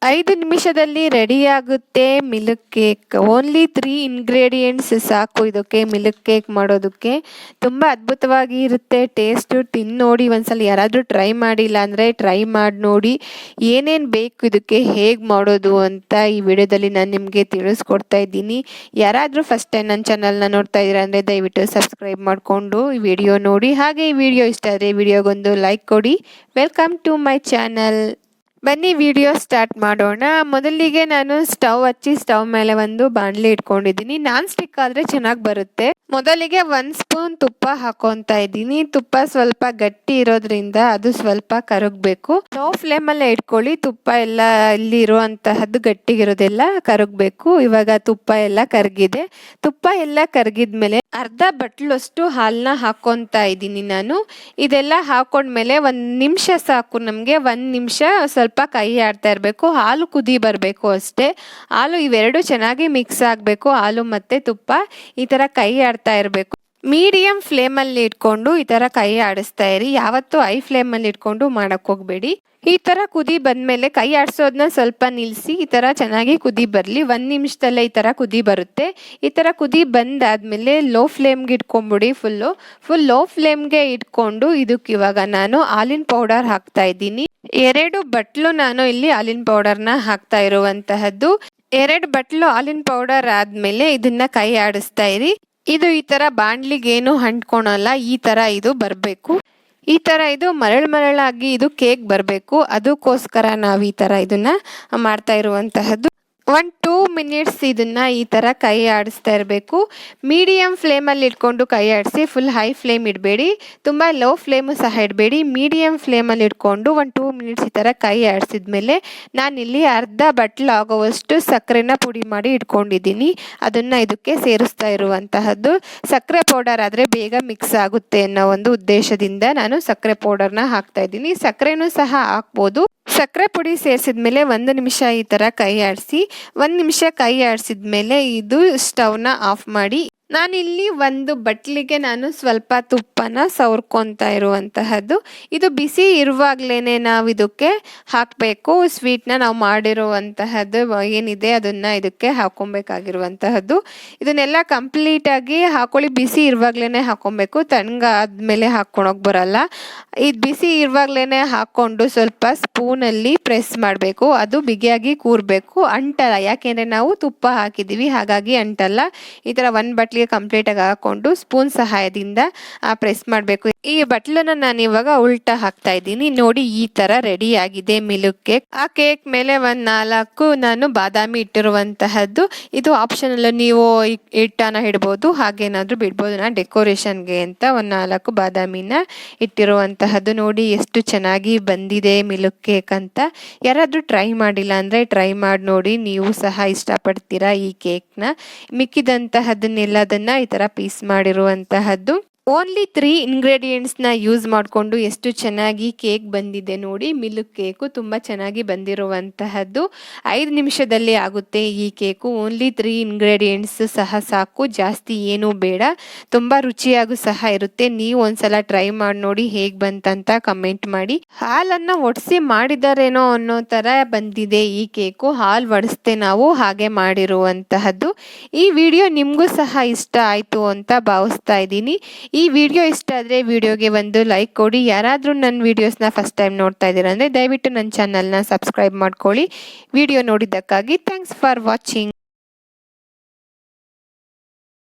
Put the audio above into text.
5 ನಿಮಿಷದಲ್ಲಿ ರೆಡಿಯಾಗುತ್ತೆ milk cake. Only 3 ingredients ಸಾಕು ಇದಕ್ಕೆ ಮಿಲ್ಕ್ ಕೇಕ್ ಮಾಡೋದಕ್ಕೆ. ತುಂಬ ಅದ್ಭುತವಾಗಿ ಇರುತ್ತೆ ಟೇಸ್ಟು. ತಿಂದು ನೋಡಿ ಒಂದ್ಸಲ. ಯಾರಾದರೂ ಟ್ರೈ ಮಾಡಿಲ್ಲ ಅಂದರೆ ಟ್ರೈ ಮಾಡಿ ನೋಡಿ. ಏನೇನು ಬೇಕು ಇದಕ್ಕೆ, ಹೇಗೆ ಮಾಡೋದು ಅಂತ ಈ ವಿಡಿಯೋದಲ್ಲಿ ನಾನು ನಿಮಗೆ ತಿಳಿಸ್ಕೊಡ್ತಾ ಇದ್ದೀನಿ. ಯಾರಾದರೂ ಫಸ್ಟ್ ಟೈಮ್ ನನ್ನ ಚಾನಲ್ನ ನೋಡ್ತಾ ಇದ್ದೀರಾ ಅಂದರೆ ದಯವಿಟ್ಟು ಸಬ್ಸ್ಕ್ರೈಬ್ ಮಾಡಿಕೊಂಡು ಈ ವಿಡಿಯೋ ನೋಡಿ. ಹಾಗೆ ಈ ವಿಡಿಯೋ ಇಷ್ಟ ಆದರೆ ವಿಡಿಯೋಗೊಂದು ಲೈಕ್ ಕೊಡಿ. Welcome to my channel. ಬನ್ನಿ ವಿಡಿಯೋ ಸ್ಟಾರ್ಟ್ ಮಾಡೋಣ. ಮೊದಲಿಗೆ ನಾನು ಸ್ಟವ್ ಹಚ್ಚಿ ಸ್ಟವ್ ಮೇಲೆ ಒಂದು ಬಾಣಲಿ ಇಟ್ಕೊಂಡಿದ್ದೀನಿ. ನಾನ್ ಸ್ಟಿಕ್ ಆದರೆ ಚೆನ್ನಾಗಿ ಬರುತ್ತೆ. ಮೊದಲಿಗೆ 1 ಸ್ಪೂನ್ ತುಪ್ಪ ಹಾಕೊತಾ ಇದ್ದೀನಿ. ತುಪ್ಪ ಸ್ವಲ್ಪ ಗಟ್ಟಿ ಇರೋದ್ರಿಂದ ಅದು ಸ್ವಲ್ಪ ಕರಗಬೇಕು. ಲೋ ಫ್ಲೇಮಲ್ಲೇ ಇಟ್ಕೊಳ್ಳಿ. ತುಪ್ಪ ಎಲ್ಲ ಇಲ್ಲಿ ಇರುವಂತಹದ್ದು ಗಟ್ಟಿಗಿರೋದೆಲ್ಲ ಕರಗಬೇಕು. ಇವಾಗ ತುಪ್ಪ ಎಲ್ಲ ಕರಗಿದೆ. ತುಪ್ಪ ಎಲ್ಲ ಕರಗಿದ್ಮೇಲೆ ಅರ್ಧ ಬಟ್ಲಷ್ಟು ಹಾಲನ್ನ ಹಾಕೊತಾ ಇದ್ದೀನಿ ನಾನು. ಇದೆಲ್ಲ ಹಾಕೊಂಡ್ಮೇಲೆ 1 ನಿಮಿಷ ಸಾಕು ನಮಗೆ. 1 ನಿಮಿಷ ಸ್ವಲ್ಪ ಕೈ ಆಡ್ತಾ ಇರಬೇಕು. ಹಾಲು ಕುದಿ ಬರಬೇಕು ಅಷ್ಟೇ. ಹಾಲು ಇವೆರಡು ಚೆನ್ನಾಗಿ ಮಿಕ್ಸ್ ಆಗಬೇಕು. ಹಾಲು ಮತ್ತು ತುಪ್ಪ ಈ ಥರ ಕೈ ಆಡ್ತಾ ಇರಬೇಕು. ಮೀಡಿಯಂ ಫ್ಲೇಮಲ್ಲಿ ಇಟ್ಕೊಂಡು ಈ ಥರ ಕೈ ಆಡಿಸ್ತಾ ಇರಿ. ಯಾವತ್ತೂ ಹೈ ಫ್ಲೇಮಲ್ಲಿ ಇಟ್ಕೊಂಡು ಮಾಡೋಕ್ಕೆ ಹೋಗಬೇಡಿ. ಈ ಥರ ಕುದಿ ಬಂದಮೇಲೆ ಕೈ ಆಡಿಸೋದನ್ನ ಸ್ವಲ್ಪ ನಿಲ್ಲಿಸಿ ಈ ಥರ ಚೆನ್ನಾಗಿ ಕುದಿ ಬರಲಿ. 1 ನಿಮಿಷದಲ್ಲೇ ಈ ಥರ ಕುದಿ ಬರುತ್ತೆ. ಈ ಥರ ಕುದಿ ಬಂದಾದಮೇಲೆ ಲೋ ಫ್ಲೇಮ್ಗೆ ಇಟ್ಕೊಂಬಿಡಿ. ಫುಲ್ ಲೋ ಫ್ಲೇಮ್ಗೆ ಇಟ್ಕೊಂಡು ಇದಕ್ಕೆ ಇವಾಗ ನಾನು ಹಾಲಿನ ಪೌಡರ್ ಹಾಕ್ತಾ ಇದ್ದೀನಿ. 2 ಬಟ್ಲು ನಾನು ಇಲ್ಲಿ ಹಾಲಿನ ಪೌಡರ್ನ ಹಾಕ್ತಾ ಇರುವಂತಹದ್ದು. 2 ಬಟ್ಲು ಹಾಲಿನ ಪೌಡರ್ ಆದಮೇಲೆ ಇದನ್ನ ಕೈ ಆಡಿಸ್ತಾ ಇರಿ. ಇದು ಈ ಥರ ಬಾಣ್ಲಿಗೇನು ಅಂಟ್ಕೊಳಲ್ಲ. ಈ ಥರ ಇದು ಬರಬೇಕು. ಈ ಥರ ಇದು ಮರಳಾಗಿ ಇದು ಕೇಕ್ ಬರಬೇಕು. ಅದಕ್ಕೋಸ್ಕರ ನಾವು ಈ ಥರ ಇದನ್ನ ಮಾಡ್ತಾ ಇರುವಂತಹದ್ದು. 1-2 ಮಿನಿಟ್ಸ್ ಇದನ್ನ ಈ ಥರ ಕೈ ಆಡಿಸ್ತಾ ಇರಬೇಕು. ಮೀಡಿಯಂ ಫ್ಲೇಮಲ್ಲಿ ಇಟ್ಕೊಂಡು ಕೈ ಆಡಿಸಿ. ಫುಲ್ ಹೈ ಫ್ಲೇಮ್ ಇಡಬೇಡಿ, ತುಂಬ ಲೋ ಫ್ಲೇಮು ಸಹ ಇಡಬೇಡಿ. ಮೀಡಿಯಂ ಫ್ಲೇಮಲ್ಲಿ ಇಟ್ಕೊಂಡು 1-2 ಮಿನಿಟ್ಸ್ ಈ ಥರ ಕೈ ಆಡಿಸಿದ್ಮೇಲೆ ನಾನಿಲ್ಲಿ ಅರ್ಧ ಬಟ್ಲು ಆಗೋವಷ್ಟು ಸಕ್ಕರೆನ ಪುಡಿ ಮಾಡಿ ಇಟ್ಕೊಂಡಿದ್ದೀನಿ. ಅದನ್ನು ಇದಕ್ಕೆ ಸೇರಿಸ್ತಾ ಇರುವಂತಹದ್ದು. ಸಕ್ಕರೆ ಪೌಡರ್ ಆದರೆ ಬೇಗ ಮಿಕ್ಸ್ ಆಗುತ್ತೆ ಅನ್ನೋ ಒಂದು ಉದ್ದೇಶದಿಂದ ನಾನು ಸಕ್ಕರೆ ಪೌಡರ್ನ ಹಾಕ್ತಾ ಇದ್ದೀನಿ. ಸಕ್ಕರೆನೂ ಸಹ ಹಾಕ್ಬೋದು. ಸಕ್ಕರೆ ಪುಡಿ ಸೇರಿಸಿದ್ಮೇಲೆ 1 ನಿಮಿಷ ಈ ಥರ ಕೈ ಆಡಿಸಿ. 1 ನಿಮಿಷ ಕೈ ಆಡಿಸಿದ್ಮೇಲೆ ಇದು ಸ್ಟವ್ನ ಆಫ್ ಮಾಡಿ. ನಾನಿಲ್ಲಿ ಒಂದು ಬಟ್ಲಿಗೆ ನಾನು ಸ್ವಲ್ಪ ತುಪ್ಪನ ಸವರ್ಕೊತಾ ಇರುವಂತಹದ್ದು. ಇದು ಬಿಸಿ ಇರುವಾಗಲೇ ನಾವು ಇದಕ್ಕೆ ಹಾಕಬೇಕು. ಸ್ವೀಟ್ನ ನಾವು ಮಾಡಿರುವಂತಹದ್ದು ಏನಿದೆ ಅದನ್ನು ಇದಕ್ಕೆ ಹಾಕೊಬೇಕಾಗಿರುವಂತಹದ್ದು. ಇದನ್ನೆಲ್ಲ ಕಂಪ್ಲೀಟಾಗಿ ಹಾಕೊಳ್ಳಿ. ಬಿಸಿ ಇರುವಾಗಲೇ ಹಾಕೊಬೇಕು. ತಣ್ಣಗಾದ್ಮೇಲೆ ಹಾಕ್ಕೊಳಕ್ಕೆ ಬರಲ್ಲ. ಇದು ಬಿಸಿ ಇರುವಾಗಲೇ ಹಾಕ್ಕೊಂಡು ಸ್ವಲ್ಪ ಸ್ಪೂನಲ್ಲಿ ಪ್ರೆಸ್ ಮಾಡಬೇಕು. ಅದು ಬಿಗಿಯಾಗಿ ಕೂರಬೇಕು, ಅಂಟಲ್ಲ. ಯಾಕೆಂದರೆ ನಾವು ತುಪ್ಪ ಹಾಕಿದ್ದೀವಿ, ಹಾಗಾಗಿ ಅಂಟಲ್ಲ. ಈ ಥರ 1 ಬಟ್ಲಿಗೆ ಕಂಪ್ಲೀಟಾಗಿ ಹಾಕ್ಕೊಂಡು ಸ್ಪೂನ್ ಸಹಾಯದಿಂದ ಪ್ರೆಸ್ ಮಾಡಬೇಕು. ಈ ಬಟ್ಲನ್ನ ನಾನು ಇವಾಗ ಉಲ್ಟಾ ಹಾಕ್ತಾ ಇದ್ದೀನಿ. ನೋಡಿ ಈ ಥರ ರೆಡಿ ಆಗಿದೆ ಮಿಲ್ಕ್ ಕೇಕ್. ಆ ಕೇಕ್ ಮೇಲೆ 4 ನಾನು ಬಾದಾಮಿ ಇಟ್ಟಿರುವಂತಹದ್ದು. ಇದು ಆಪ್ಷನಲ್, ನೀವು ಹಿಟ್ಟನ್ನ ಇಡ್ಬೋದು, ಹಾಗೇನಾದರೂ ಬಿಡ್ಬೋದು. ನಾನು ಡೆಕೋರೇಷನ್ಗೆ ಅಂತ 4 ಬಾದಾಮಿನ ಇಟ್ಟಿರುವಂತಹದ್ದು. ನೋಡಿ ಎಷ್ಟು ಚೆನ್ನಾಗಿ ಬಂದಿದೆ ಮಿಲ್ಕ್ ಕೇಕ್ ಅಂತ. ಯಾರಾದರೂ ಟ್ರೈ ಮಾಡಿಲ್ಲ ಅಂದರೆ ಟ್ರೈ ಮಾಡಿ ನೋಡಿ. ನೀವು ಸಹ ಇಷ್ಟಪಡ್ತೀರಾ ಈ ಕೇಕ್ನ. ಮಿಕ್ಕಿದಂತಹದ್ದನ್ನೆಲ್ಲದನ್ನ ಈ ಥರ ಪೀಸ್ ಮಾಡಿರುವಂತಹದ್ದು. ಓನ್ಲಿ 3 ಇಂಗ್ರೀಡಿಯೆಂಟ್ಸ್ನ ಯೂಸ್ ಮಾಡಿಕೊಂಡು ಎಷ್ಟು ಚೆನ್ನಾಗಿ ಕೇಕ್ ಬಂದಿದೆ ನೋಡಿ. ಮಿಲ್ಕ್ ಕೇಕು ತುಂಬ ಚೆನ್ನಾಗಿ ಬಂದಿರುವಂತಹದ್ದು. 5 ನಿಮಿಷದಲ್ಲಿ ಆಗುತ್ತೆ ಈ ಕೇಕು. ಓನ್ಲಿ 3 ಇಂಗ್ರೀಡಿಯೆಂಟ್ಸ್ ಸಹ ಸಾಕು, ಜಾಸ್ತಿ ಏನೂ ಬೇಡ. ತುಂಬ ರುಚಿಯಾಗೂ ಸಹ ಇರುತ್ತೆ. ನೀವು ಒಂದ್ಸಲ ಟ್ರೈ ಮಾಡಿ ನೋಡಿ, ಹೇಗೆ ಬಂತಂತ ಕಮೆಂಟ್ ಮಾಡಿ. ಹಾಲನ್ನು ಒಡಿಸಿ ಮಾಡಿದಾರೇನೋ ಅನ್ನೋ ಥರ ಬಂದಿದೆ ಈ ಕೇಕು. ಹಾಲು ಒಡಿಸ್ದೆ ನಾವು ಹಾಗೆ ಮಾಡಿರುವಂತಹದ್ದು. ಈ ವಿಡಿಯೋ ನಿಮಗೂ ಸಹ ಇಷ್ಟ ಆಯಿತು ಅಂತ ಭಾವಿಸ್ತಾ ಇದ್ದೀನಿ. ಈ ವಿಡಿಯೋ ಇಷ್ಟ ಆದರೆ ವಿಡಿಯೋಗೆ ಒಂದು ಲೈಕ್ ಕೊಡಿ. ಯಾರಾದರೂ ನನ್ನ ವಿಡಿಯೋಸ್ನ ಫಸ್ಟ್ ಟೈಮ್ ನೋಡ್ತಾ ಇದ್ದೀರಾ ಅಂದರೆ ದಯವಿಟ್ಟು ನನ್ನ ಚಾನಲ್ನ ಸಬ್ಸ್ಕ್ರೈಬ್ ಮಾಡ್ಕೊಳ್ಳಿ. ವಿಡಿಯೋ ನೋಡಿದ್ದಕ್ಕಾಗಿ ಥ್ಯಾಂಕ್ಸ್ ಫಾರ್ ವಾಚಿಂಗ್.